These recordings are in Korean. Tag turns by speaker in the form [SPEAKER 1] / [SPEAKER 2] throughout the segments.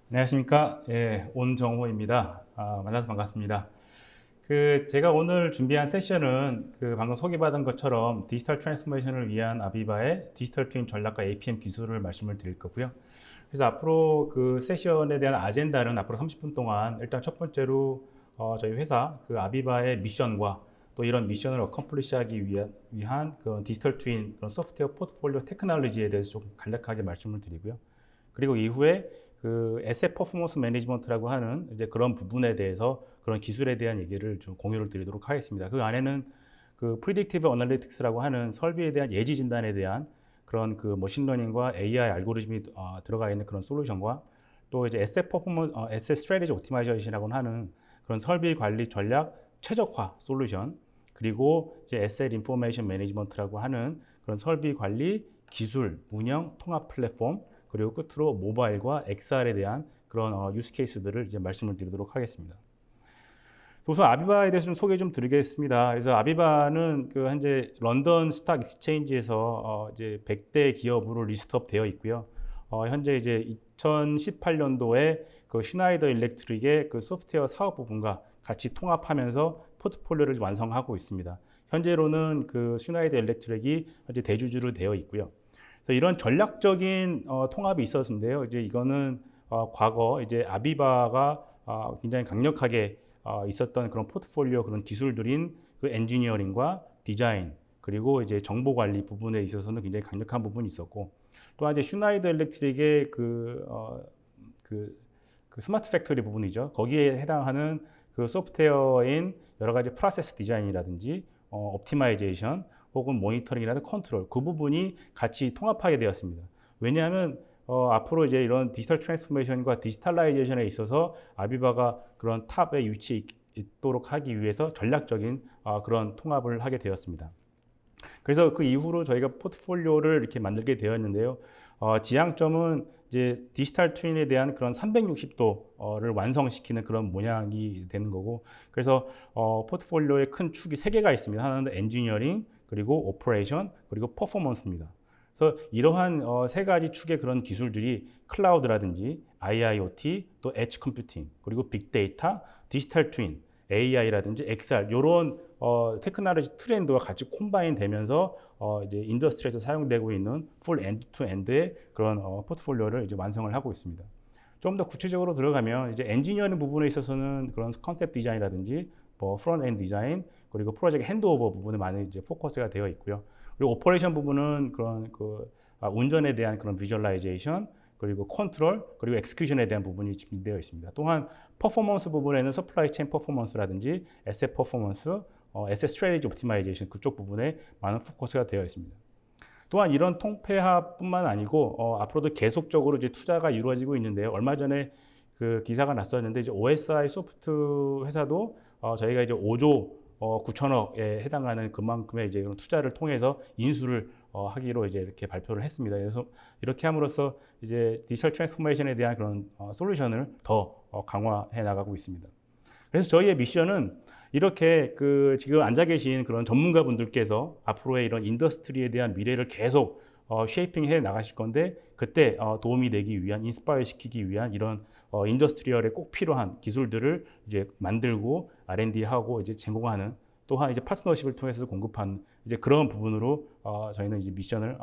[SPEAKER 1] 안녕하십니까? 예, 온정호입니다. 만나서 반갑습니다. 제가 오늘 준비한 세션은 방금 소개받은 것처럼 디지털 트랜스포메이션을 위한 아비바의 디지털 트윈 전략과 APM 기술을 말씀을 드릴 거고요. 그래서 앞으로 그 세션에 대한 아젠다는 앞으로 30분 동안 일단 첫 번째로 저희 회사 아비바의 미션과 또 이런 미션을 어컴플리시하기 위한 그 디지털 트윈 그런 소프트웨어 포트폴리오 테크놀로지에 대해서 좀 간략하게 말씀을 드리고요. 그리고 이후에 에셋 퍼포먼스 매니지먼트라고 하는 이제 그런 부분에 대해서 그런 기술에 대한 얘기를 좀 공유를 드리도록 하겠습니다. 그 안에는 프리딕티브 어널리틱스라고 하는 설비에 대한 예지 진단에 대한 그런 머신러닝과 AI 알고리즘이 들어가 있는 그런 솔루션과 또 이제 에셋 퍼포먼스, 에셋 스트래티지 오티마이제이션이라고 하는 그런 설비 관리 전략 최적화 솔루션, 그리고 이제 에셋 인포메이션 매니지먼트라고 하는 그런 설비 관리 기술 운영 통합 플랫폼, 그리고 끝으로 모바일과 XR에 대한 그런 유스 케이스들을 이제 말씀을 드리도록 하겠습니다. 우선 아비바에 대해서 좀 소개 좀 드리겠습니다. 그래서 아비바는 현재 런던 스탁 익스체인지에서 이제 100대 기업으로 리스트업 되어 있고요. 현재 이제 2018년도에 슈나이더 일렉트릭의 소프트웨어 사업 부분과 같이 통합하면서 포트폴리오를 완성하고 있습니다. 현재로는 슈나이더 일렉트릭이 현재 대주주로 되어 있고요. 이런 전략적인 통합이 있었는데요. 이제 이거는 과거 이제 아비바가 굉장히 강력하게 있었던 그런 포트폴리오 그런 기술들인 엔지니어링과 디자인, 그리고 이제 정보 관리 부분에 있어서는 굉장히 강력한 부분이 있었고, 또한 이제 슈나이더 일렉트릭의 스마트 팩토리 부분이죠. 거기에 해당하는 소프트웨어인 여러 가지 프로세스 디자인이라든지 옵티마이제이션 혹은 모니터링이라든지 컨트롤, 그 부분이 같이 통합하게 되었습니다. 왜냐하면 앞으로 이제 이런 디지털 트랜스포메이션과 디지털라이제이션에 있어서 아비바가 그런 탑에 위치해 있도록 하기 위해서 전략적인 그런 통합을 하게 되었습니다. 그래서 그 이후로 저희가 포트폴리오를 이렇게 만들게 되었는데요. 지향점은 이제 디지털 트윈에 대한 그런 360도를 완성시키는 그런 모양이 되는 거고, 그래서 포트폴리오의 큰 축이 3개가 있습니다. 하나는 엔지니어링, 그리고 오퍼레이션, 그리고 퍼포먼스입니다. 그래서 이러한 3가지 축의 그런 기술들이 클라우드라든지 IIoT, 또 엣지 컴퓨팅, 그리고 빅데이터, 디지털 트윈, AI라든지 XR 이런 테크놀로지 트렌드와 같이 콤바인 되면서 이제 인더스트리에서 사용되고 있는 풀 엔드 투 엔드의 그런 포트폴리오를 이제 완성을 하고 있습니다. 좀 더 구체적으로 들어가면 이제 엔지니어링 부분에 있어서는 그런 컨셉 디자인이라든지 프론트 엔드 디자인, 그리고 프로젝트 핸드오버 부분에 많이 이제 포커스가 되어 있고요. 그리고 오퍼레이션 부분은 그런 운전에 대한 그런 비주얼라이제이션, 그리고 컨트롤, 그리고 엑스큐션에 대한 부분이 집중되어 있습니다. 또한 퍼포먼스 부분에는 서플라이 체인 퍼포먼스라든지 에셋 퍼포먼스, 에셋 스트래티지 옵티마이제이션 그쪽 부분에 많은 포커스가 되어 있습니다. 또한 이런 통폐합뿐만 아니고 앞으로도 계속적으로 이제 투자가 이루어지고 있는데요. 얼마 전에 기사가 났었는데 이제 OSI 소프트 회사도 저희가 이제 5조 9천억에 해당하는 그만큼의 이제 투자를 통해서 인수를 하기로 이제 이렇게 발표를 했습니다. 그래서 이렇게 함으로써 이제 디지털 트랜스포메이션에 대한 그런 솔루션을 더 강화해 나가고 있습니다. 그래서 저희의 미션은 이렇게 지금 앉아 계신 그런 전문가분들께서 앞으로의 이런 인더스트리에 대한 미래를 계속 쉐이핑해 나가실 건데, 그때 도움이 되기 위한, 인스파이어 시키기 위한 이런 인더스트리얼에 꼭 필요한 기술들을 이제 만들고 R&D하고 이제 제공하는, 또한 이제 파트너십을 통해서 공급하는 이제 그런 부분으로 저희는 이제 미션을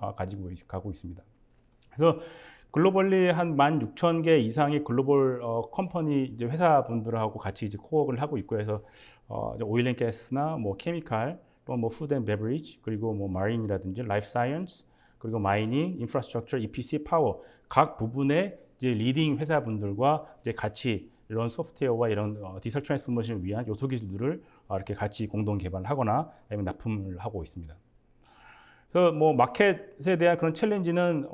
[SPEAKER 1] 가고 있습니다. 그래서 글로벌리 한 16,000개 이상의 글로벌 컴퍼니 이제 회사분들하고 같이 이제 코워크를 하고 있고 해서 오일앤가스나 케미칼, 또 푸드 앤 베버리지, 그리고 마린이라든지 라이프 사이언스, 그리고 마이닝, 인프라스트럭처, EPC, 파워 각 부분의 이제 리딩 회사분들과 이제 같이 이런 소프트웨어와 이런 디지털 트랜스포메이션을 위한 요소 기술들을 이렇게 같이 공동 개발하거나 아니면 납품을 하고 있습니다. 그래서 마켓에 대한 그런 챌린지는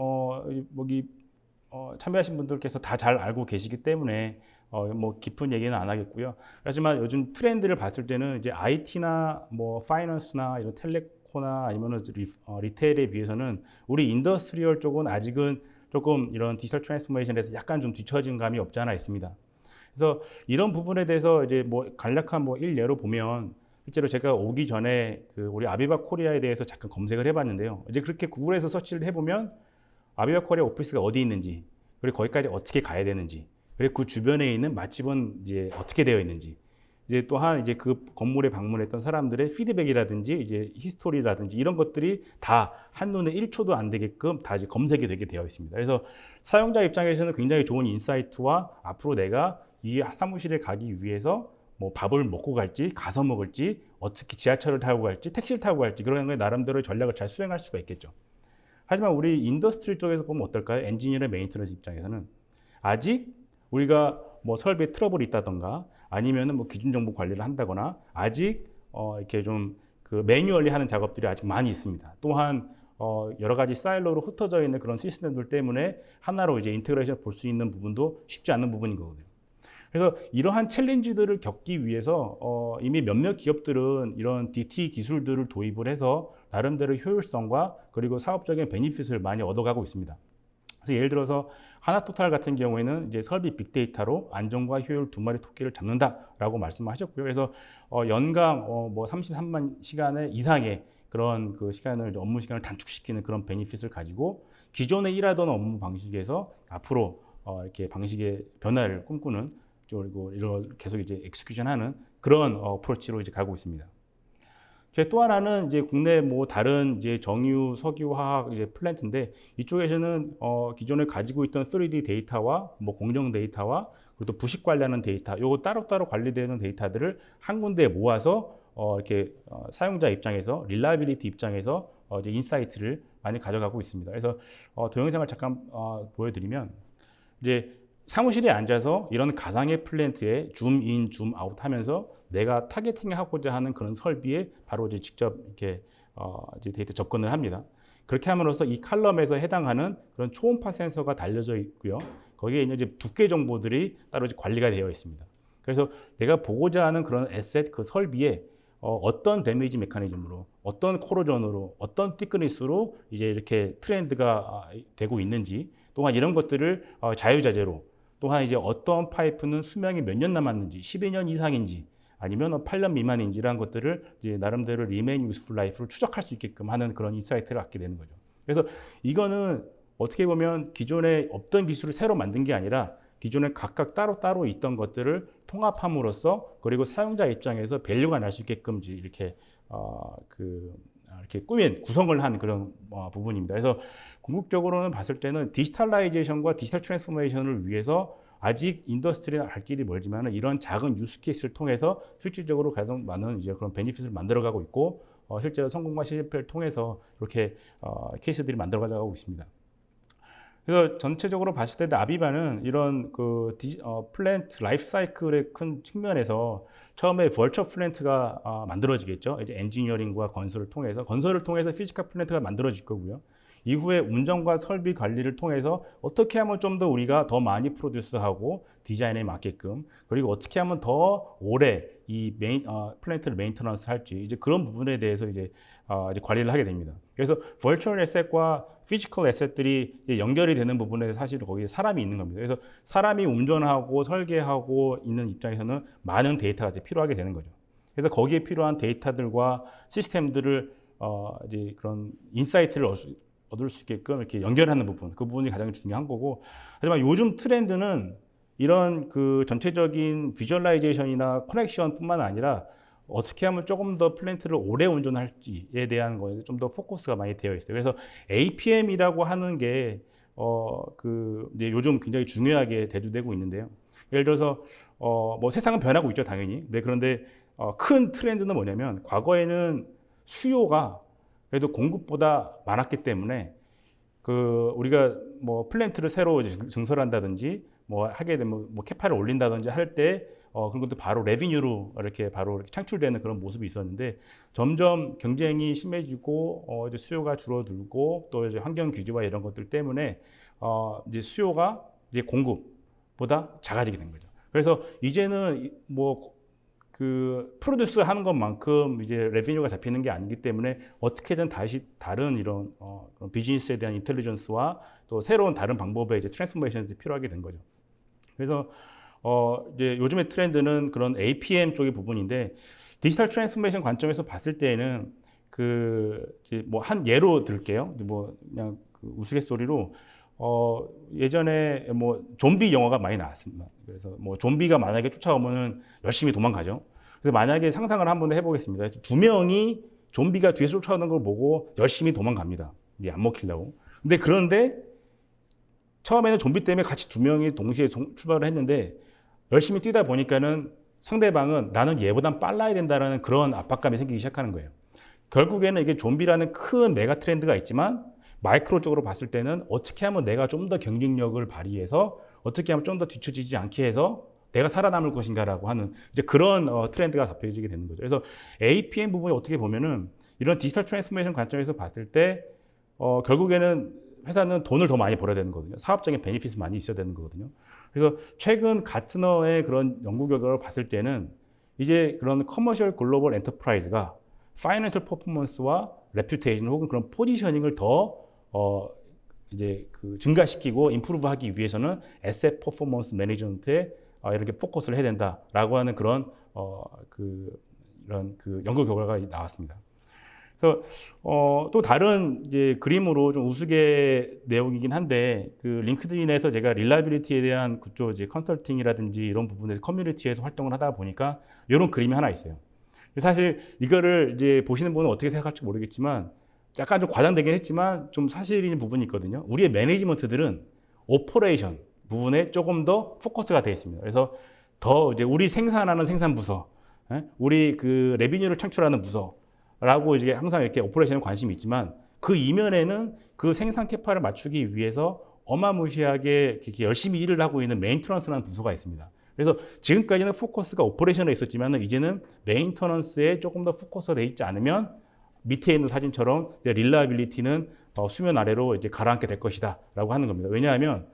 [SPEAKER 1] 참여하신 분들께서 다 잘 알고 계시기 때문에 깊은 얘기는 안 하겠고요. 하지만 요즘 트렌드를 봤을 때는 이제 IT나 파이낸스나 이런 텔레코나 아니면 리테일에 비해서는 우리 인더스트리얼 쪽은 아직은 조금 이런 디지털 트랜스포메이션에 대해서 약간 좀 뒤처진 감이 없지 않아 있습니다. 그래서 이런 부분에 대해서 이제 간략한 일례로 보면 실제로 제가 오기 전에 그 우리 아비바 코리아에 대해서 잠깐 검색을 해봤는데요. 이제 그렇게 구글에서 서치를 해보면 아비바 코리아 오피스가 어디 있는지, 그리고 거기까지 어떻게 가야 되는지, 그리고 그 주변에 있는 맛집은 이제 어떻게 되어 있는지, 이제 또한 이제 그 건물에 방문했던 사람들의 피드백이라든지 이제 히스토리라든지 이런 것들이 다 한눈에 1초도 안 되게끔 다 이제 검색이 되게 되어 있습니다. 그래서 사용자 입장에서는 굉장히 좋은 인사이트와 앞으로 내가 이 사무실에 가기 위해서 뭐 밥을 먹고 갈지, 가서 먹을지, 어떻게 지하철을 타고 갈지, 택시를 타고 갈지 그런 거에 나름대로 전략을 잘 수행할 수가 있겠죠. 하지만 우리 인더스트리 쪽에서 보면 어떨까요? 엔지니어나 메인터넌스 입장에서는 아직 우리가 뭐 설비에 트러블이 있다던가 아니면은 뭐 기준 정보 관리를 한다거나 아직 이렇게 좀 그 매뉴얼리 하는 작업들이 아직 많이 있습니다. 또한 여러 가지 사일로로 흩어져 있는 그런 시스템들 때문에 하나로 이제 인테그레이션 볼 수 있는 부분도 쉽지 않은 부분인 거거든요. 그래서 이러한 챌린지들을 겪기 위해서 이미 몇몇 기업들은 이런 DT 기술들을 도입을 해서 나름대로 효율성과 그리고 사업적인 베니핏을 많이 얻어가고 있습니다. 그래서 예를 들어서 하나토탈 같은 경우에는 이제 설비 빅데이터로 안정과 효율 두 마리 토끼를 잡는다라고 말씀하셨고요. 그래서 연간 뭐 33만 시간의 이상의 그런 그 시간을 업무 시간을 단축시키는 그런 베니핏을 가지고 기존에 일하던 업무 방식에서 앞으로 이렇게 방식의 변화를 꿈꾸는 그리고 이런 계속 이제 엑스큐션하는 그런 어프로치로 이제 가고 있습니다. 또 하나는 이제 국내 뭐 다른 이제 정유, 석유, 화학 이제 플랜트인데 이쪽에서는 기존에 가지고 있던 3D 데이터와 뭐 공정 데이터와 그리고 또 부식 관리하는 데이터, 요거 따로따로 관리되는 데이터들을 한 군데에 모아서 이렇게 사용자 입장에서 릴라이빌리티 입장에서 이제 인사이트를 많이 가져가고 있습니다. 그래서 동영상을 잠깐 보여드리면 이제 사무실에 앉아서 이런 가상의 플랜트에 줌인, 줌아웃 하면서 내가 타겟팅하고자 하는 그런 설비에 바로 이제 직접 이렇게 이제 데이터 접근을 합니다. 그렇게 함으로써 이 칼럼에서 해당하는 그런 초음파 센서가 달려져 있고요. 거기에 있는 이제 두께 정보들이 따로 이제 관리가 되어 있습니다. 그래서 내가 보고자 하는 그런 에셋 그 설비에 어떤 데미지 메커니즘으로, 어떤 코로전으로, 어떤 thickness로 이제 이렇게 트렌드가 되고 있는지, 또한 이런 것들을 자유자재로, 또한 이제 어떤 파이프는 수명이 몇 년 남았는지, 12년 이상인지, 아니면 8년 미만인지 이런 것들을 이제 나름대로 리메인 유스풀 라이프를 추적할 수 있게끔 하는 그런 인사이트를 갖게 되는 거죠. 그래서 이거는 어떻게 보면 기존에 없던 기술을 새로 만든 게 아니라 기존에 각각 따로따로 있던 것들을 통합함으로써 그리고 사용자 입장에서 밸류가 날 수 있게끔 이렇게 이렇게 꾸민 구성을 한 그런 부분입니다. 그래서 궁극적으로는 봤을 때는 디지털라이제이션과 디지털 트랜스포메이션을 위해서 아직 인더스트리는 갈 길이 멀지만 이런 작은 유스 케이스를 통해서 실질적으로 가장 많은 이제 그런 베니핏을 만들어가고 있고 실제로 성공과 실패를 통해서 이렇게 케이스들이 만들어가고 있습니다. 그래서 전체적으로 봤을 때 아비바는 이런 플랜트 라이프 사이클의 큰 측면에서 처음에 버추얼 플랜트가 만들어지겠죠. 이제 엔지니어링과 건설을 통해서 피지컬 플랜트가 만들어질 거고요. 이후에 운전과 설비 관리를 통해서 어떻게 하면 좀 더 우리가 더 많이 프로듀스하고 디자인에 맞게끔 그리고 어떻게 하면 더 오래 이 플랜트를 메인터넌스 할지 이제 그런 부분에 대해서 이제 관리를 하게 됩니다. 그래서 버추얼 에셋과 피지컬 에셋들이 연결이 되는 부분에 사실 거기에 사람이 있는 겁니다. 그래서 사람이 운전하고 설계하고 있는 입장에서는 많은 데이터가 이제 필요하게 되는 거죠. 그래서 거기에 필요한 데이터들과 시스템들을 이제 그런 인사이트를 얻을 수 있게끔 이렇게 연결하는 부분, 그 부분이 가장 중요한 거고. 하지만 요즘 트렌드는 이런 그 전체적인 비주얼라이제이션이나 커넥션뿐만 아니라 어떻게 하면 조금 더 플랜트를 오래 운전할지에 대한 거에 좀 더 포커스가 많이 되어 있어요. 그래서 APM이라고 하는 게 이제 요즘 굉장히 중요하게 대두되고 있는데요. 예를 들어서 뭐 세상은 변하고 있죠, 당연히. 네, 그런데 큰 트렌드는 뭐냐면 과거에는 수요가 그래도 공급보다 많았기 때문에 우리가 뭐 플랜트를 새로 증설한다든지 뭐 하게 되면 뭐 캐파를 올린다든지 할 때 그런 것도 바로 레비뉴로 이렇게 바로 창출되는 그런 모습이 있었는데 점점 경쟁이 심해지고 이제 수요가 줄어들고 또 이제 환경 규제와 이런 것들 때문에 이제 수요가 이제 공급보다 작아지게 된 거죠. 그래서 이제는 뭐 프로듀스 하는 것만큼 이제 레비뉴가 잡히는 게 아니기 때문에 어떻게든 다시 다른 이런 비즈니스에 대한 인텔리전스와 또 새로운 다른 방법의 이제 트랜스포메이션이 필요하게 된 거죠. 그래서 이제 요즘의 트렌드는 그런 APM 쪽의 부분인데 디지털 트랜스포메이션 관점에서 봤을 때에는 뭐 한 예로 들게요. 뭐 그냥 그 우스갯소리로 예전에 뭐 좀비 영화가 많이 나왔습니다. 그래서 뭐 좀비가 만약에 쫓아오면은 열심히 도망가죠. 그래서 만약에 상상을 한번 해보겠습니다. 그래서 두 명이 좀비가 뒤에서 쫓아오는 걸 보고 열심히 도망갑니다. 이게 안 먹히려고. 그런데 처음에는 좀비 때문에 같이 두 명이 동시에 출발을 했는데 열심히 뛰다 보니까는 상대방은 나는 얘보단 빨라야 된다라는 그런 압박감이 생기기 시작하는 거예요. 결국에는 이게 좀비라는 큰 메가 트렌드가 있지만 마이크로적으로 봤을 때는 어떻게 하면 내가 좀 더 경쟁력을 발휘해서 어떻게 하면 좀 더 뒤처지지 않게 해서 내가 살아남을 것인가라고 하는 이제 그런 트렌드가 잡혀지게 되는 거죠. 그래서 APM 부분이 어떻게 보면은 이런 디지털 트랜스포메이션 관점에서 봤을 때 결국에는 회사는 돈을 더 많이 벌어야 되는 거거든요. 사업적인 베니핏이 많이 있어야 되는 거거든요. 그래서 최근 가트너의 그런 연구 결과를 봤을 때는 이제 그런 커머셜 글로벌 엔터프라이즈가 파이낸셜 퍼포먼스와 레퓨테이션 혹은 그런 포지셔닝을 더 이제 증가시키고 임프루브하기 위해서는 에셋 퍼포먼스 매니지먼트에 이렇게 포커스를 해야 된다라고 하는 그런 이런 연구 결과가 나왔습니다. 그래서 또 다른 이제 그림으로 좀 우스개 내용이긴 한데 링크드인에서 제가 릴라빌리티에 대한 그쪽 이제 컨설팅이라든지 이런 부분에서 커뮤니티에서 활동을 하다 보니까 이런 그림이 하나 있어요. 사실 이거를 이제 보시는 분은 어떻게 생각할지 모르겠지만 약간 좀 과장되긴 했지만 좀 사실인 부분이 있거든요. 우리의 매니지먼트들은 오퍼레이션 부분에 조금 더 포커스가 되어 있습니다. 그래서 더 이제 우리 생산하는 생산 부서, 우리 레비뉴를 창출하는 부서라고 이제 항상 이렇게 오퍼레이션에 관심이 있지만 그 이면에는 그 생산 캐파를 맞추기 위해서 어마무시하게 이렇게 열심히 일을 하고 있는 메인터넌스라는 부서가 있습니다. 그래서 지금까지는 포커스가 오퍼레이션에 있었지만 이제는 메인터넌스에 조금 더 포커스가 돼 있지 않으면 밑에 있는 사진처럼 릴라빌리티는 수면 아래로 이제 가라앉게 될 것이다라고 하는 겁니다. 왜냐하면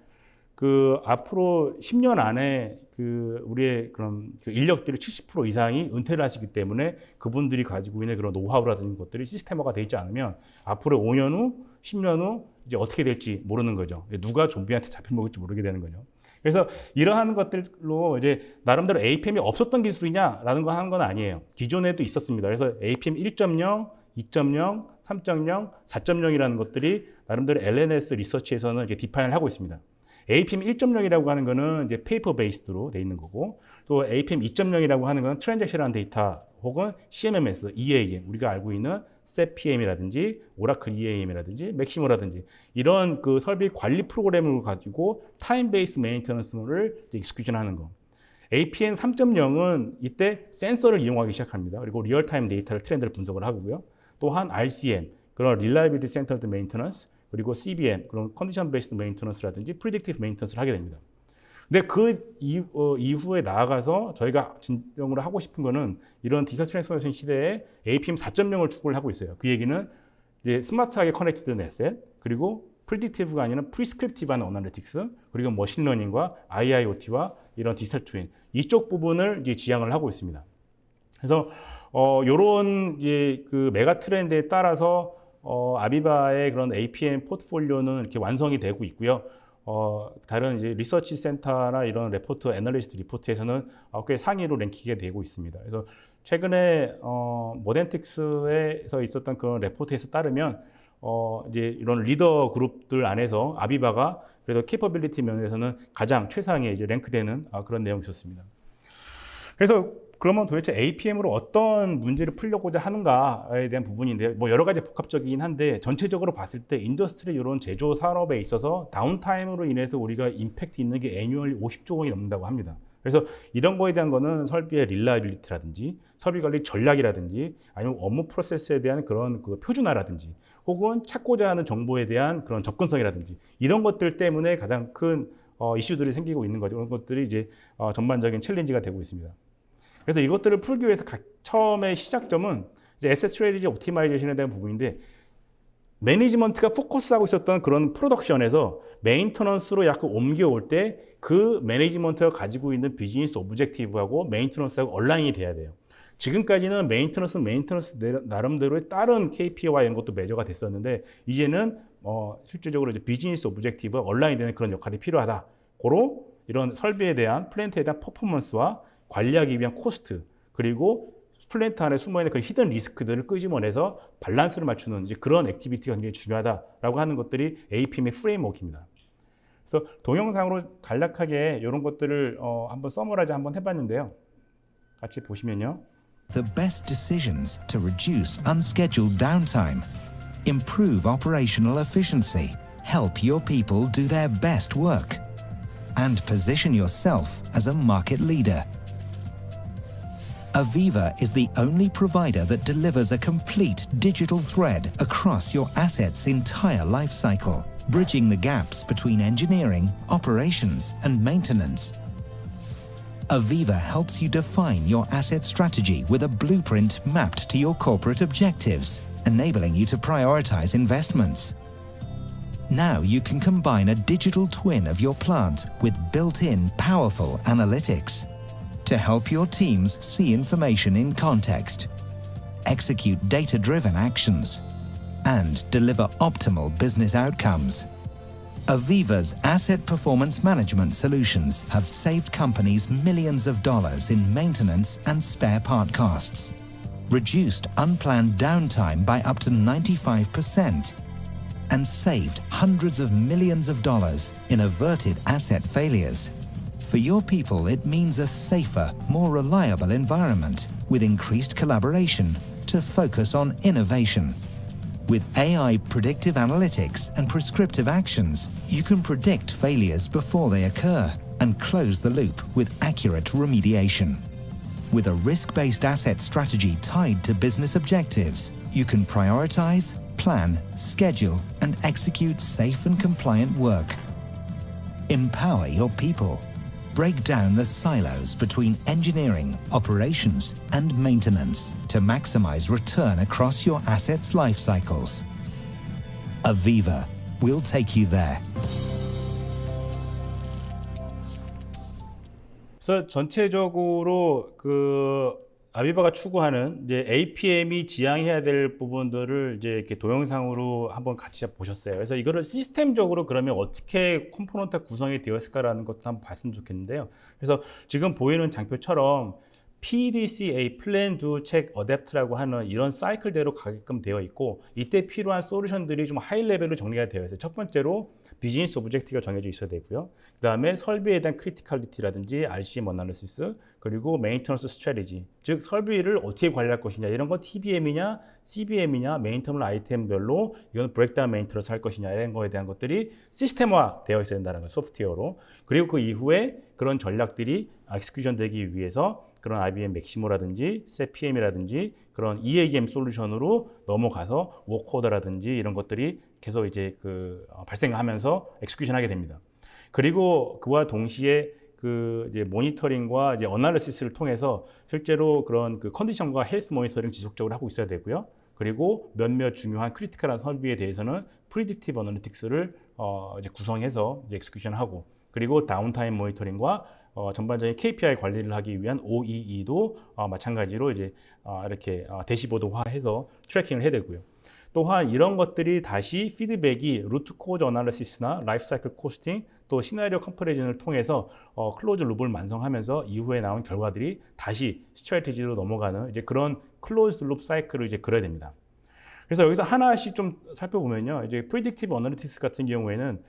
[SPEAKER 1] 앞으로 10년 안에 우리의 그런 인력들의 70% 이상이 은퇴를 하시기 때문에 그분들이 가지고 있는 그런 노하우라든지 것들이 시스템화가 돼 있지 않으면 앞으로 5년 후, 10년 후 이제 어떻게 될지 모르는 거죠. 누가 좀비한테 잡혀먹을지 모르게 되는 거죠. 그래서 이러한 것들로 이제 나름대로 APM이 없었던 기술이냐라는 거 하는 건 아니에요. 기존에도 있었습니다. 그래서 APM 1.0, 2.0, 3.0, 4.0이라는 것들이 나름대로 LNS 리서치에서는 이렇게 디파인을 하고 있습니다. APM 1.0이라고 하는 거는 이제 페이퍼 베이스드로 돼 있는 거고, 또 APM 2.0이라고 하는 건 트랜잭션한 데이터 혹은 CMMS, EAM, 우리가 알고 있는 SAP-PM이라든지 오라클 EAM이라든지 맥시모라든지 이런 설비 관리 프로그램을 가지고 타임 베이스 메인테넌스를 익스큐션 하는 거. APM 3.0은 이때 센서를 이용하기 시작합니다. 그리고 리얼타임 데이터를 트렌드를 분석을 하고요. 또한 RCM, 그런 Reliability Centered Maintenance, 그리고 CBM, 그런 컨디션 베이스드 메인터넌스라든지 프리딕티브 메인터넌스를 하게 됩니다. 근데 이후에 나아가서 저희가 진정으로 하고 싶은 거는 이런 디지털 트랜스포메이션 시대에 APM 4.0을 추구를 하고 있어요. 그 얘기는 이제 스마트하게 커넥티드 넷셋, 그리고 프리딕티브가 아니라 프리스크립티브한 어널리틱스, 그리고 머신러닝과 IIoT와 이런 디지털 트윈, 이쪽 부분을 이제 지향을 하고 있습니다. 그래서 요런 이제 메가 트렌드에 따라서 아비바의 그런 APM 포트폴리오는 이렇게 완성이 되고 있고요. 다른 이제 리서치 센터나 이런 레포트, 애널리스트 리포트에서는 꽤 상위로 랭킹이 되고 있습니다. 그래서 최근에 모덴틱스에서 있었던 그런 레포트에서 따르면 이제 이런 리더 그룹들 안에서 아비바가 그래도 캐퍼빌리티 면에서는 가장 최상에 이제 랭크되는 그런 내용이 있었습니다. 그래서 그러면 도대체 APM으로 어떤 문제를 풀려고자 하는가에 대한 부분인데 뭐 여러 가지 복합적이긴 한데 전체적으로 봤을 때 인더스트리 이런 제조 산업에 있어서 다운타임으로 인해서 우리가 임팩트 있는 게 애뉴얼 50조 원이 넘는다고 합니다. 그래서 이런 거에 대한 거는 설비의 릴라이빌리티라든지 설비 관리 전략이라든지 아니면 업무 프로세스에 대한 그런 표준화라든지 혹은 찾고자 하는 정보에 대한 그런 접근성이라든지 이런 것들 때문에 가장 큰 이슈들이 생기고 있는 거죠. 그런 것들이 이제 전반적인 챌린지가 되고 있습니다. 그래서 이것들을 풀기 위해서 처음에 시작점은 이제 에셋 스트래티지 옵티마이제이션에 대한 부분인데 매니지먼트가 포커스하고 있었던 그런 프로덕션에서 메인터넌스로 약간 옮겨올 때 그 매니지먼트가 가지고 있는 비즈니스 오브젝티브하고 메인터넌스하고 얼라인이 돼야 돼요. 지금까지는 메인터넌스 나름대로의 다른 KPI와 이런 것도 매저가 됐었는데 이제는 실질적으로 이제 비즈니스 오브젝티브와 얼라인되는 그런 역할이 필요하다. 고로 이런 설비에 대한 플랜트에 대한 퍼포먼스와 관리하기 위한 코스트 그리고 플랜트 안에 숨어있는 그 히든 리스크들을 끄집어내서 밸런스를 맞추는 이제 그런 액티비티가 굉장히 중요하다라고 하는 것들이 APM의 프레임워크입니다. 그래서 동영상으로 간략하게 이런 것들을 한번 서머라이즈 한번 해봤는데요. 같이 보시면요.
[SPEAKER 2] The best decisions to reduce unscheduled downtime, improve operational efficiency, help your people do their best work, and position yourself as a market leader. Aviva is the only provider that delivers a complete digital thread across your asset's entire life cycle, bridging the gaps between engineering, operations, and maintenance. Aviva helps you define your asset strategy with a blueprint mapped to your corporate objectives, enabling you to prioritize investments. Now you can combine a digital twin of your plant with built-in powerful analytics to help your teams see information in context, execute data-driven actions, and deliver optimal business outcomes. Aviva's asset performance management solutions have saved companies millions of dollars in maintenance and spare part costs, reduced unplanned downtime by up to 95%, and saved hundreds of millions of dollars in averted asset failures. For your people, it means a safer, more reliable environment with increased collaboration to focus on innovation. With AI predictive analytics and prescriptive actions, you can predict failures before they occur and close the loop with accurate remediation. With a risk-based asset strategy tied to business objectives, you can prioritize, plan, schedule, and execute safe and compliant work. Empower your people. Break down the silos between engineering, operations, and maintenance to maximize return across your assets' life cycles. Aviva, we'll take you there.
[SPEAKER 1] 그래서 전체적으로 아비바가 추구하는 이제 APM이 지향해야 될 부분들을 이제 이렇게 동영상으로 한번 같이 보셨어요. 그래서 이거를 시스템적으로 그러면 어떻게 컴포넌트가 구성이 되었을까라는 것도 한번 봤으면 좋겠는데요. 그래서 지금 보이는 장표처럼 PDCA, Plan, Do, Check, Adapt라고 하는 이런 사이클대로 가게끔 되어 있고, 이때 필요한 솔루션들이 좀 하이 레벨로 정리가 되어 있어요. 첫 번째로 비즈니스 오브젝티가 정해져 있어야 되고요. 그 다음에 설비에 대한 크리티컬리티라든지 RCM 어나리시스, 그리고 메인터넌스 스트래티지, 즉 설비를 어떻게 관리할 것이냐, 이런 건 TBM이냐 CBM이냐 메인터널 아이템별로 이건 브레이크다운 메인터넌스 할 것이냐, 이런 거에 대한 것들이 시스템화 되어 있어야 된다는 거예요, 소프트웨어로. 그리고 그 이후에 그런 전략들이 엑스큐션 되기 위해서 그런 IBM 맥시모라든지 SAP-PM이라든지 그런 EAM 솔루션으로 넘어가서 워크오더라든지 이런 것들이 계속 이제 발생하면서 엑스큐션 하게 됩니다. 그리고 그와 동시에 이제 모니터링과 이제 어널리시스를 통해서 실제로 그런 컨디션과 헬스 모니터링 지속적으로 하고 있어야 되고요. 그리고 몇몇 중요한 크리티컬한 설비에 대해서는 프리딕티브 어널리틱스를 이제 구성해서 이제 엑스큐션하고, 그리고 다운타임 모니터링과 전반적인 KPI 관리를 하기 위한 OEE도 마찬가지로 이제 이렇게 대시보드화해서 트래킹을 해야 되고요. 또한 이런 것들이 다시 피드백이 루트 코즈 어널리시스나 라이프 사이클 코스팅, 또 시나리오 컴퍼리즌을 통해서 클로즈 룹을 완성하면서 이후에 나온 결과들이 다시 스트래티지로 넘어가는 이제 그런 클로즈 룹 사이클을 이제 그려야 됩니다. 그래서 여기서 하나씩 좀 살펴보면요, 이제 프리딕티브 어널리틱스 같은 경우에는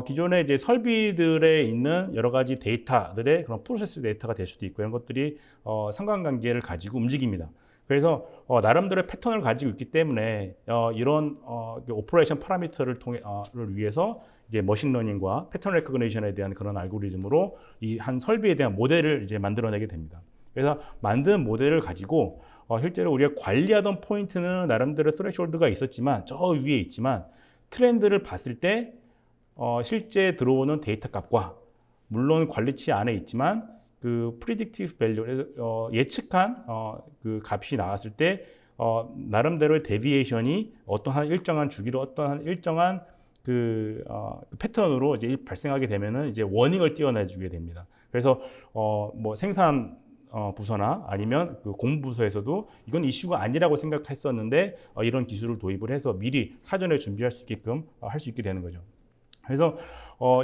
[SPEAKER 1] 기존의 이제 설비들에 있는 여러 가지 데이터들의 그런 프로세스 데이터가 될 수도 있고, 이런 것들이 상관관계를 가지고 움직입니다. 그래서 나름대로의 패턴을 가지고 있기 때문에 이런 오퍼레이션 파라미터를 위해서 이제 머신러닝과 패턴 레코그니션에 대한 그런 알고리즘으로 이 한 설비에 대한 모델을 이제 만들어내게 됩니다. 그래서 만든 모델을 가지고 실제로 우리가 관리하던 포인트는 나름대로 스레시홀드가 있었지만 저 위에 있지만, 트렌드를 봤을 때 실제 들어오는 데이터 값과 물론 관리치 안에 있지만 프리딕티브 밸류, 예측한 그 값이 나왔을 때 나름대로의 데비에이션이 어떠한 일정한 주기로 어떠한 일정한 패턴으로 이제 발생하게 되면은 이제 워닝을 띄워내주게 됩니다. 그래서 뭐 생산 부서나 아니면 공부부서에서도 이건 이슈가 아니라고 생각했었는데 이런 기술을 도입을 해서 미리 사전에 준비할 수 있게끔 할 수 있게 되는 거죠. 그래서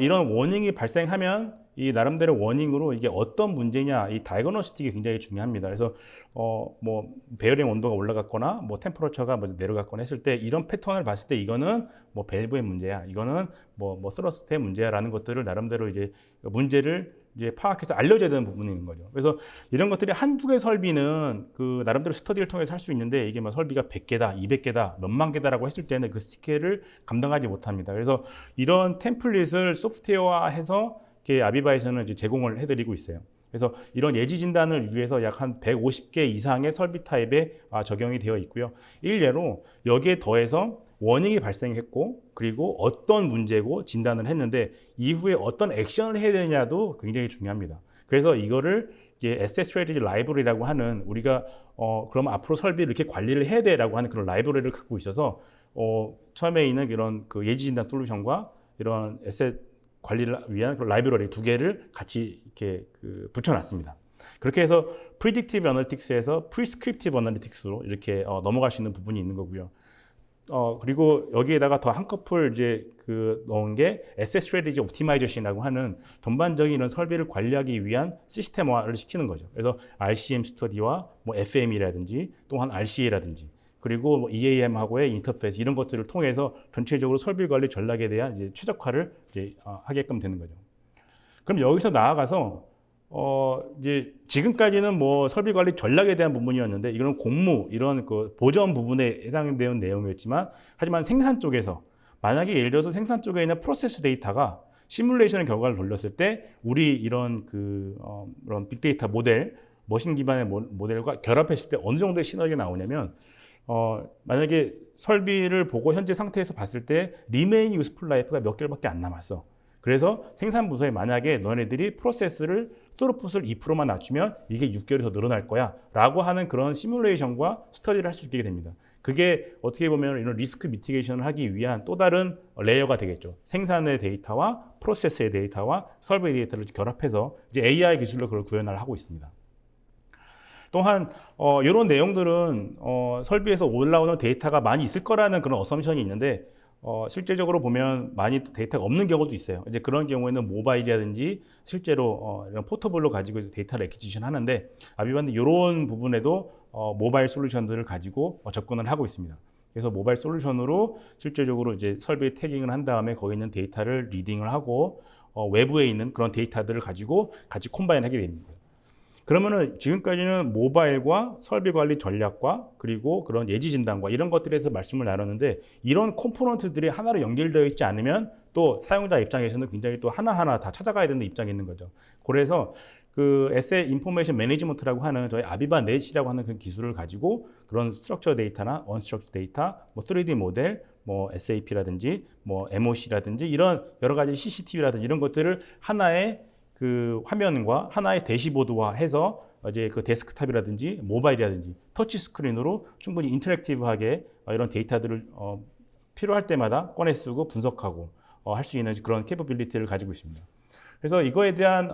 [SPEAKER 1] 이런 워닝이 발생하면 이 나름대로 워닝으로 이게 어떤 문제냐, 이 다이그노스틱이 굉장히 중요합니다. 그래서 뭐 베어링 온도가 올라갔거나 뭐 템퍼러처가 뭐 내려갔거나 했을 때 이런 패턴을 봤을 때 이거는 뭐 밸브의 문제야, 이거는 뭐 스러스트의 문제야라는 것들을 나름대로 이제 문제를 이제 파악해서 알려줘야 되는 부분이 있는 거죠. 그래서 이런 것들이 한두 개 설비는 그 나름대로 스터디를 통해서 할 수 있는데 이게 뭐 설비가 100개다, 200개다, 몇만 개다라고 했을 때는 그 스케일을 감당하지 못합니다. 그래서 이런 템플릿을 소프트웨어화해서 이렇게 아비바에서는 이제 제공을 해드리고 있어요. 그래서 이런 예지 진단을 위해서 약 한 150개 이상의 설비 타입에 적용이 되어 있고요. 일례로 여기에 더해서 워닝이 발생했고 그리고 어떤 문제고 진단을 했는데 이후에 어떤 액션을 해야 되냐도 굉장히 중요합니다. 그래서 이거를 이제 Asset Strategy Library라고 하는 우리가 그럼 앞으로 설비를 이렇게 관리를 해야 돼라고 하는 그런 라이브러리를 갖고 있어서 처음에 있는 이런 그 예지 진단 솔루션과 이런 에셋 관리를 위한 그런 라이브러리 두 개를 같이 이렇게 붙여놨습니다. 그렇게 해서 Predictive Analytics에서 Prescriptive Analytics로 이렇게 넘어갈 수 있는 부분이 있는 거고요. 그리고 여기에다가 더 한꺼풀 이제 넣은 게 Asset Strategy Optimization이라고 하는 전반적인 이런 설비를 관리하기 위한 시스템화를 시키는 거죠. 그래서 RCM 스터디와 뭐 FM이라든지 또한 RCA라든지 그리고 뭐 EAM하고의 인터페이스 이런 것들을 통해서 전체적으로 설비 관리 전략에 대한 이제 최적화를 이제 하게끔 되는 거죠. 그럼 여기서 나아가서 이제 지금까지는 뭐 설비 관리 전략에 대한 부분이었는데 이런 공무 이런 그 보전 부분에 해당되는 내용이었지만 하지만 생산 쪽에서 만약에 예를 들어서 생산 쪽에 있는 프로세스 데이터가 시뮬레이션 결과를 돌렸을 때 우리 이런 이런 빅데이터 모델 머신 기반의 모델과 결합했을 때 어느 정도의 시너지가 나오냐면 만약에 설비를 보고 현재 상태에서 봤을 때 리메인 유스풀 라이프가 몇 개월밖에 안 남았어. 그래서 생산 부서에 만약에 너네들이 프로세스를 스루풋을 2%만 낮추면 이게 6개월이 더 늘어날 거야 라고 하는 그런 시뮬레이션과 스터디를 할 수 있게 됩니다. 그게 어떻게 보면 이런 리스크 미티게이션을 하기 위한 또 다른 레이어가 되겠죠. 생산의 데이터와 프로세스의 데이터와 설비 데이터를 결합해서 이제 AI 기술로 그걸 구현을 하고 있습니다. 또한 이런 내용들은 설비에서 올라오는 데이터가 많이 있을 거라는 그런 어썸션이 있는데 실제적으로 보면 많이 데이터가 없는 경우도 있어요. 이제 그런 경우에는 모바일이라든지 실제로 이런 포터블로 가지고 데이터를 액기지션 하는데 아비바는 이런 부분에도 모바일 솔루션들을 가지고 접근을 하고 있습니다. 그래서 모바일 솔루션으로 실제적으로 이제 설비 태깅을 한 다음에 거기 있는 데이터를 리딩을 하고 외부에 있는 그런 데이터들을 가지고 같이 콤바인 하게 됩니다. 그러면은 지금까지는 모바일과 설비 관리 전략과 그리고 그런 예지 진단과 이런 것들에 대해서 말씀을 나눴는데 이런 컴포넌트들이 하나로 연결되어 있지 않으면 또 사용자 입장에서는 굉장히 또 하나하나 다 찾아가야 되는 입장이 있는 거죠. 그래서 그 에셋 인포메이션 매니지먼트라고 하는 저희 아비바 넷이라고 하는 그 기술을 가지고 그런 스트럭처 데이터나 언스트럭처 데이터, 뭐 3D 모델, 뭐 SAP라든지 뭐 MOC라든지 이런 여러 가지 CCTV라든지 이런 것들을 하나의 그 화면과 하나의 대시보드화해서 이제 그 데스크탑이라든지 모바일이라든지 터치 스크린으로 충분히 인터랙티브하게 이런 데이터들을 필요할 때마다 꺼내 쓰고 분석하고 할 수 있는 그런 캐퍼빌리티를 가지고 있습니다. 그래서 이거에 대한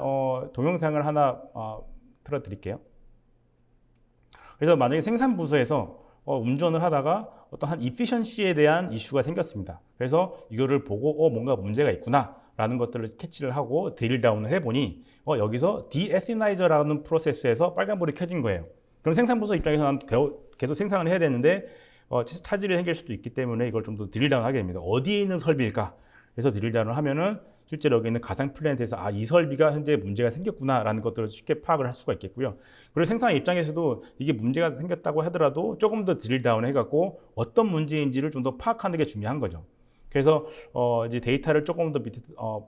[SPEAKER 1] 동영상을 하나 틀어드릴게요. 그래서 만약에 생산 부서에서 운전을 하다가 어떠한 이피션시에 대한 이슈가 생겼습니다. 그래서 이거를 보고 뭔가 문제가 있구나 라는 것들을 캐치를 하고 드릴다운을 해보니 여기서 디에시나이저라는 프로세스에서 빨간불이 켜진 거예요. 그럼 생산부서 입장에서는 계속 생산을 해야 되는데 차질이 생길 수도 있기 때문에 이걸 좀 더 드릴다운 하게 됩니다. 어디에 있는 설비일까? 그래서 드릴다운을 하면은 실제로 여기 있는 가상 플랜트에서 이 설비가 현재 문제가 생겼구나라는 것들을 쉽게 파악을 할 수가 있겠고요. 그리고 생산 입장에서도 이게 문제가 생겼다고 하더라도 조금 더 드릴다운 해갖고 어떤 문제인지를 좀 더 파악하는 게 중요한 거죠. 그래서 이제 데이터를 조금 더 밑에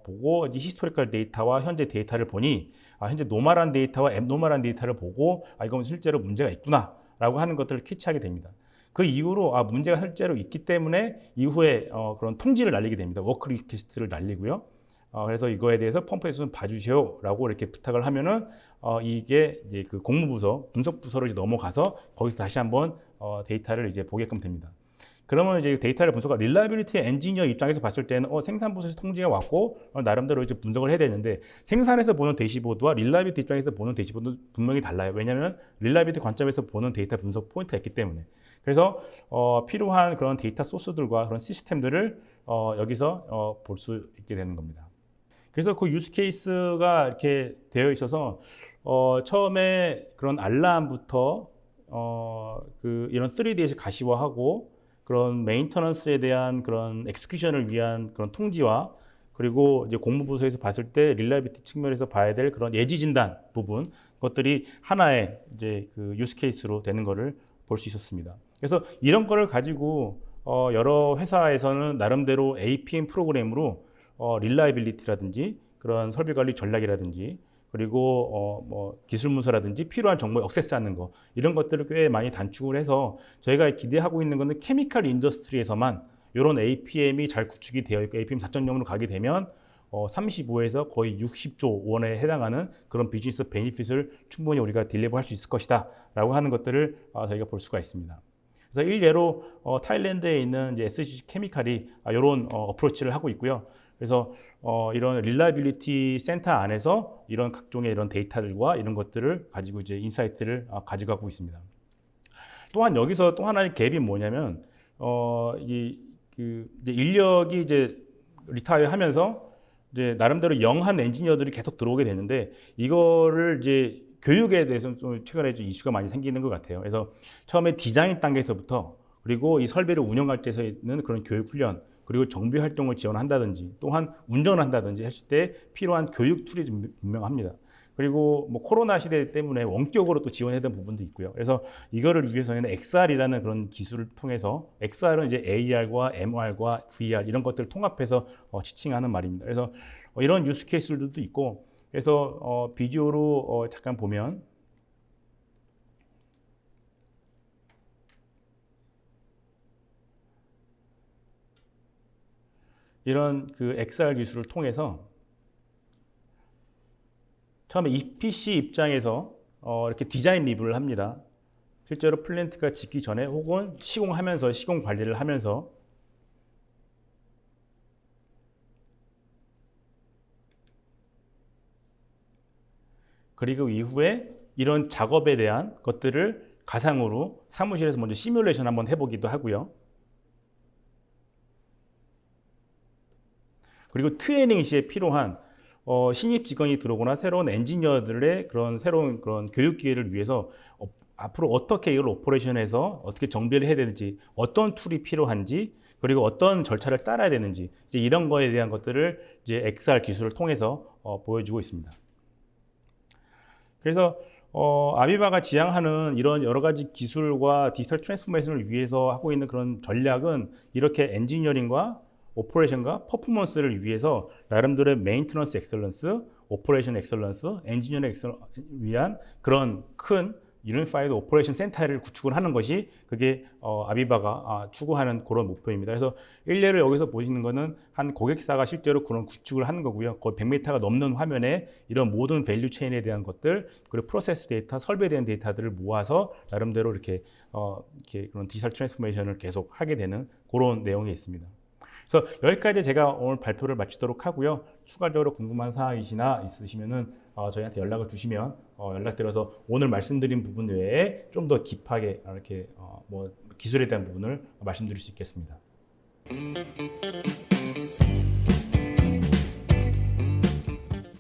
[SPEAKER 1] 보고 이제 히스토리컬 데이터와 현재 데이터를 보니 현재 노멀한 데이터와 앱노멀한 데이터를 보고 이건 실제로 문제가 있구나라고 하는 것들을 캐치하게 됩니다. 그 이후로 문제가 실제로 있기 때문에 이후에 그런 통지를 날리게 됩니다. 워크 리퀘스트를 날리고요. 그래서 이거에 대해서 펌프에서 좀 봐주세요라고 이렇게 부탁을 하면은 이게 이제 그 공무부서 분석 부서로 이제 넘어가서 거기서 다시 한번 데이터를 이제 보게끔 됩니다. 그러면 이제 데이터를 분석할 릴라이빌리티 엔지니어 입장에서 봤을 때는 생산부서에서 통지가 왔고 나름대로 이제 분석을 해야 되는데 생산에서 보는 대시보드와 릴라이빌리티 입장에서 보는 대시보드는 분명히 달라요. 왜냐하면 릴라이빌리티 관점에서 보는 데이터 분석 포인트가 있기 때문에. 그래서 필요한 그런 데이터 소스들과 그런 시스템들을 여기서 볼 수 있게 되는 겁니다. 그래서 그 유스 케이스가 이렇게 되어 있어서 처음에 그런 알람부터 이런 3D에서 가시화하고 그런 메인터넌스에 대한 그런 엑스큐션을 위한 그런 통지와 그리고 이제 공무부서에서 봤을 때 릴라이비티 측면에서 봐야 될 그런 예지 진단 부분 것들이 하나의 이제 그 유스 케이스로 되는 거를 볼 수 있었습니다. 그래서 이런 거를 가지고 여러 회사에서는 나름대로 APM 프로그램으로 릴라이빌리티라든지 그런 설비 관리 전략이라든지 그리고 뭐 기술 문서라든지 필요한 정보에 액세스하는 거 이런 것들을 꽤 많이 단축을 해서 저희가 기대하고 있는 거는 케미칼 인더스트리에서만 이런 APM이 잘 구축이 되어 있고 APM 4.0으로 가게 되면 35에서 거의 60조 원에 해당하는 그런 비즈니스 베니핏을 충분히 우리가 딜리버할 수 있을 것이다 라고 하는 것들을 저희가 볼 수가 있습니다. 그래서 일례로 타일랜드에 있는 이제 SG 케미칼이 이런 어프로치를 하고 있고요. 그래서 이런 릴라이빌리티 센터 안에서 이런 각종의 이런 데이터들과 이런 것들을 가지고 이제 인사이트를 가져가고 있습니다. 또한 여기서 또 하나의 갭이 뭐냐면 이제 인력이 이제 리타이어 하면서 이제 나름대로 영한 엔지니어들이 계속 들어오게 되는데 이거를 이제 교육에 대해서는 좀 최근에 좀 이슈가 많이 생기는 것 같아요. 그래서 처음에 디자인 단계에서부터 그리고 이 설비를 운영할 때는 그런 교육 훈련 그리고 정비 활동을 지원한다든지 또한 운전을 한다든지 했을 때 필요한 교육 툴이 좀 분명합니다. 그리고 뭐 코로나 시대 때문에 원격으로 또 지원해야 되는 부분도 있고요. 그래서 이거를 위해서는 XR이라는 그런 기술을 통해서 XR은 이제 AR과 MR과 VR 이런 것들을 통합해서 지칭하는 말입니다. 그래서 이런 유스 케이스들도 있고 그래서 비디오로 잠깐 보면 이런 그 XR 기술을 통해서 처음에 EPC 입장에서 이렇게 디자인 리뷰를 합니다. 실제로 플랜트가 짓기 전에 혹은 시공하면서 시공 관리를 하면서 그리고 이후에 이런 작업에 대한 것들을 가상으로 사무실에서 먼저 시뮬레이션 한번 해보기도 하고요. 그리고 트레이닝 시에 필요한 신입 직원이 들어오거나 새로운 엔지니어들의 그런 새로운 그런 교육 기회를 위해서 앞으로 어떻게 이걸 오퍼레이션해서 어떻게 정비를 해야 되는지, 어떤 툴이 필요한지, 그리고 어떤 절차를 따라야 되는지 이제 이런 거에 대한 것들을 이제 XR 기술을 통해서 보여주고 있습니다. 그래서 아비바가 지향하는 이런 여러 가지 기술과 디지털 트랜스포메이션을 위해서 하고 있는 그런 전략은 이렇게 엔지니어링과 오퍼레이션과 퍼포먼스를 위해서 나름대로의 메인테넌스 엑셀런스, 오퍼레이션 엑셀런스, 엔지니어링 엑셀런스 위한 그런 큰 유니파이드 오퍼레이션 센터를 구축을 하는 것이 그게 아비바가 추구하는 그런 목표입니다. 그래서 일례를 여기서 보시는 거는 한 고객사가 실제로 그런 구축을 하는 거고요. 거의 100m가 넘는 화면에 이런 모든 밸류 체인에 대한 것들 그리고 프로세스 데이터, 설비에 대한 데이터들을 모아서 나름대로 이렇게 그런 디지털 트랜스포메이션을 계속 하게 되는 그런 내용이 있습니다. 그래서 여기까지 제가 오늘 발표를 마치도록 하고요. 추가적으로 궁금한 사항이시나 있으시면은 저희한테 연락을 주시면 연락드려서 오늘 말씀드린 부분 외에 좀 더 딥하게 이렇게 뭐 기술에 대한 부분을 말씀드릴 수 있겠습니다.